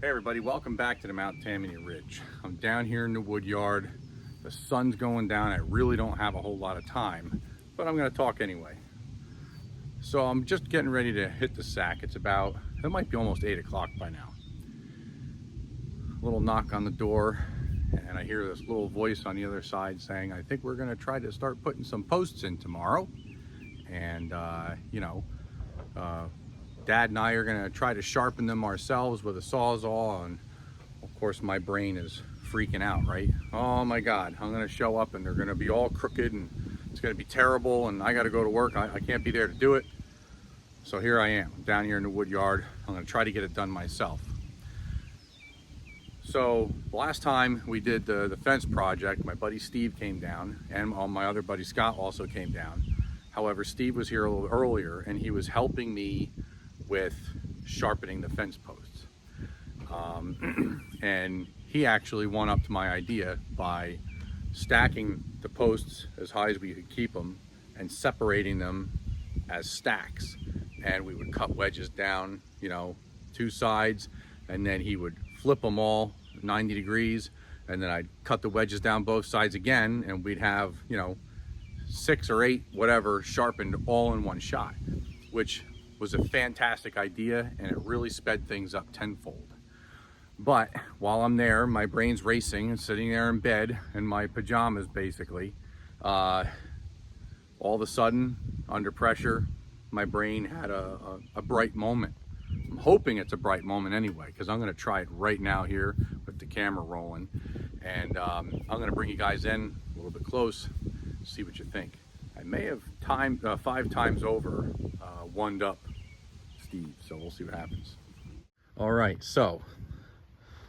Hey everybody, welcome back to the Mount Tammany Ridge. I'm down here in the wood yard. The sun's going down. I really don't have a whole lot of time, but I'm going to talk anyway. So I'm just getting ready to hit the sack. It might be almost 8 o'clock by now. A little knock on the door, and I hear this little voice on the other side saying, I think we're going to try to start putting some posts in tomorrow. And, Dad and I are going to try to sharpen them ourselves with a sawzall, and of course my brain is freaking out, right? Oh my God, I'm going to show up and they're going to be all crooked and it's going to be terrible and I got to go to work. I can't be there to do it. So here I am, down here in the wood yard. I'm going to try to get it done myself. So last time we did the fence project, my buddy Steve came down and my other buddy Scott also came down. However, Steve was here a little earlier and he was helping me with sharpening the fence posts. And he actually won up to my idea by stacking the posts as high as we could keep them and separating them as stacks. And we would cut wedges down, two sides, and then he would flip them all 90 degrees, and then I'd cut the wedges down both sides again, and we'd have, 6 or 8, whatever, sharpened all in one shot, which was a fantastic idea, and it really sped things up tenfold. But while I'm there, my brain's racing and sitting there in bed in my pajamas basically. All of a sudden, under pressure, my brain had a bright moment. I'm hoping it's a bright moment anyway, because I'm going to try it right now here with the camera rolling. And I'm going to bring you guys in a little bit close, see what you think. I may have 5 times over one up Steve, so we'll see what happens. All right, so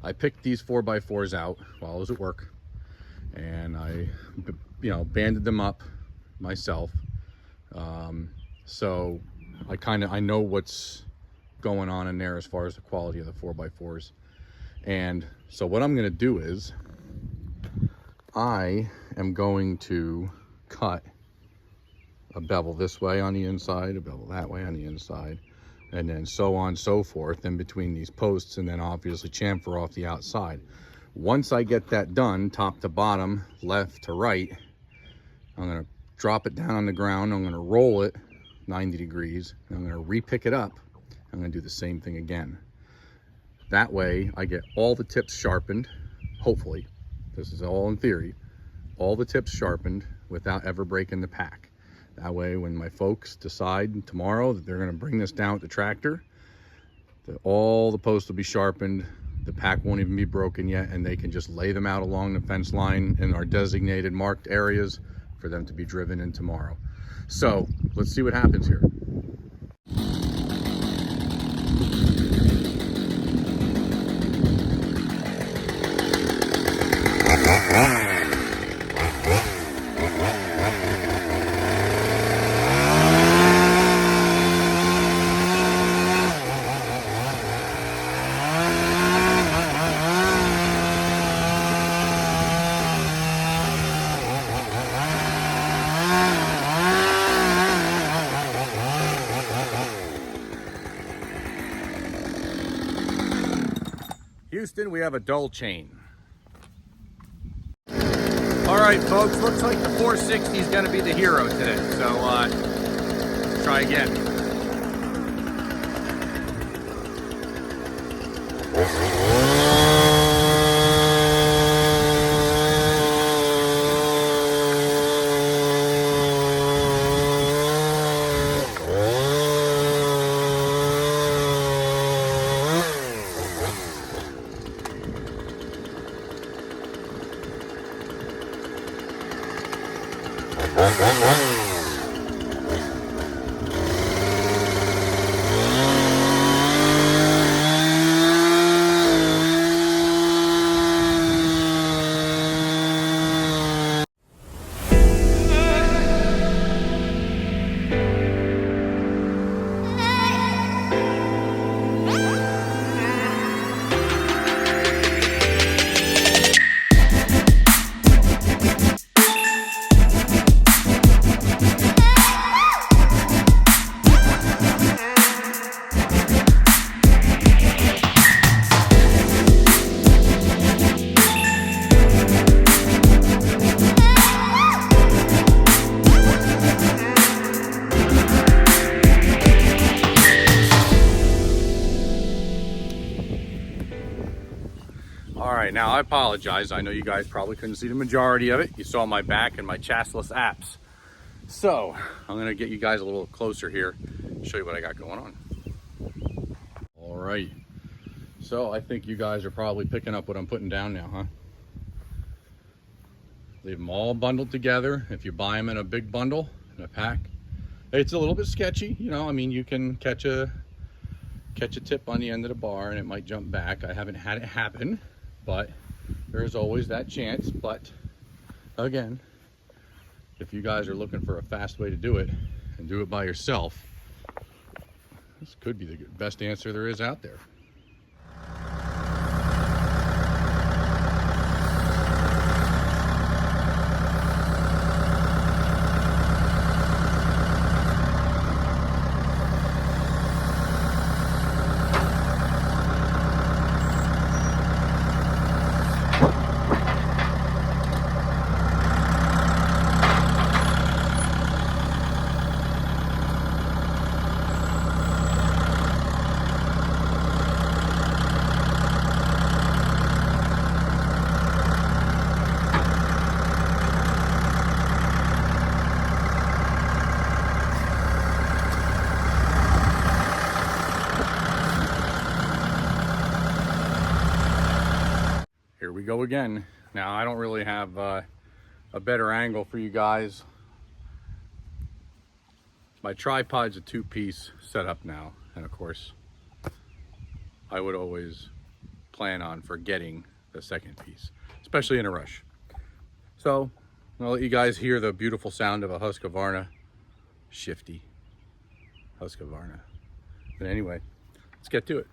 I picked these 4x4s out while I was at work, and I, banded them up myself. So I know what's going on in there as far as the quality of the 4x4s. And so what I'm going to do is I am going to cut a bevel this way on the inside, a bevel that way on the inside, and then so on and so forth in between these posts, and then obviously chamfer off the outside. Once I get that done, top to bottom, left to right, I'm going to drop it down on the ground. I'm going to roll it 90 degrees. I'm going to re-pick it up. I'm going to do the same thing again. That way I get all the tips sharpened, hopefully. This is all in theory. All the tips sharpened without ever breaking the pack. That way, when my folks decide tomorrow that they're going to bring this down with the tractor, all the posts will be sharpened, the pack won't even be broken yet, and they can just lay them out along the fence line in our designated marked areas for them to be driven in tomorrow. So let's see what happens here. Houston, we have a dull chain. All right, folks, looks like the 460 is going to be the hero today. So let's try again. All right, now I apologize. I know you guys probably couldn't see the majority of it. You saw my back and my chassless apps. So I'm gonna get you guys a little closer here, show you what I got going on. All right, so I think you guys are probably picking up what I'm putting down now, huh? Leave them all bundled together. If you buy them in a big bundle, in a pack, it's a little bit sketchy, you know. I mean, you can catch a tip on the end of the bar and it might jump back. I haven't had it happen, but there's always that chance. But again, if you guys are looking for a fast way to do it and do it by yourself, this could be the best answer there is out there. Here we go again. Now I don't really have a better angle for you guys. My tripod's a two-piece setup now, and of course I would always plan on forgetting the second piece, especially in a rush. So I'll let you guys hear the beautiful sound of a Husqvarna shifty Husqvarna. But anyway, let's get to it.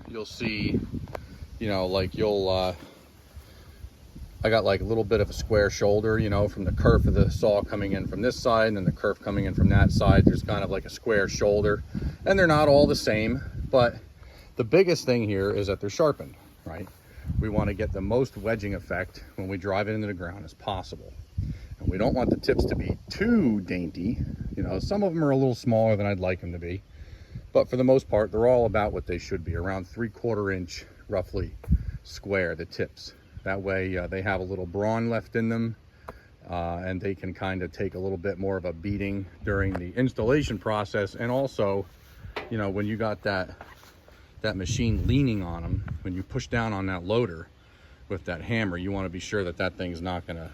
You'll see, you know, like I got like a little bit of a square shoulder, you know, from the kerf of the saw coming in from this side and then the kerf coming in from that side. There's kind of like a square shoulder, and they're not all the same, but the biggest thing here is that they're sharpened, right? We want to get the most wedging effect when we drive it into the ground as possible. And we don't want the tips to be too dainty. You know, some of them are a little smaller than I'd like them to be. But for the most part, they're all about what they should be, around 3/4 inch, roughly, square, the tips. That way they have a little brawn left in them, and they can kind of take a little bit more of a beating during the installation process. And also, you know, when you got that machine leaning on them, when you push down on that loader with that hammer, you want to be sure that that thing's not going to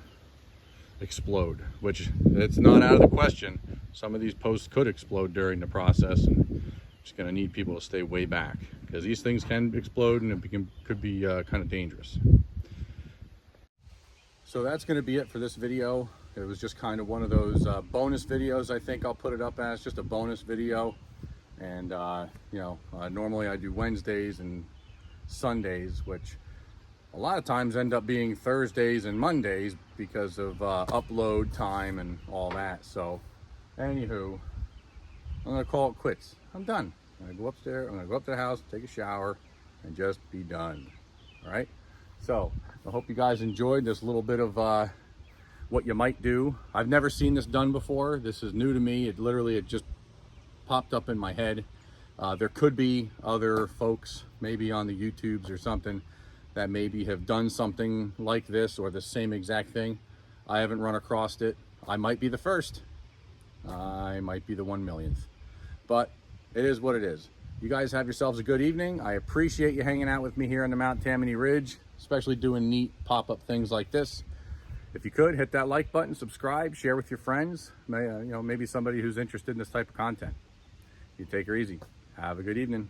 explode, which it's not out of the question. Some of these posts could explode during the process, and just going to need people to stay way back, because these things can explode and it could be kind of dangerous. So that's going to be it for this video. It was just kind of one of those bonus videos. I think I'll put it up as just a bonus video. And you know, normally I do Wednesdays and Sundays, which a lot of times end up being Thursdays and Mondays because of upload time and all that. So anywho, I'm gonna call it quits. I'm done. I'm gonna go upstairs, I'm gonna go up to the house, take a shower, and just be done. All right? So I hope you guys enjoyed this little bit of what you might do. I've never seen this done before. This is new to me. It just popped up in my head. There could be other folks, maybe on the YouTubes or something, that maybe have done something like this or the same exact thing. I haven't run across it. I might be the first. I might be the 1 millionth. But it is what it is. You guys have yourselves a good evening. I appreciate you hanging out with me here on the Mount Tammany Ridge, especially doing neat pop-up things like this. If you could, hit that like button, subscribe, share with your friends, maybe somebody who's interested in this type of content. You take her easy. Have a good evening.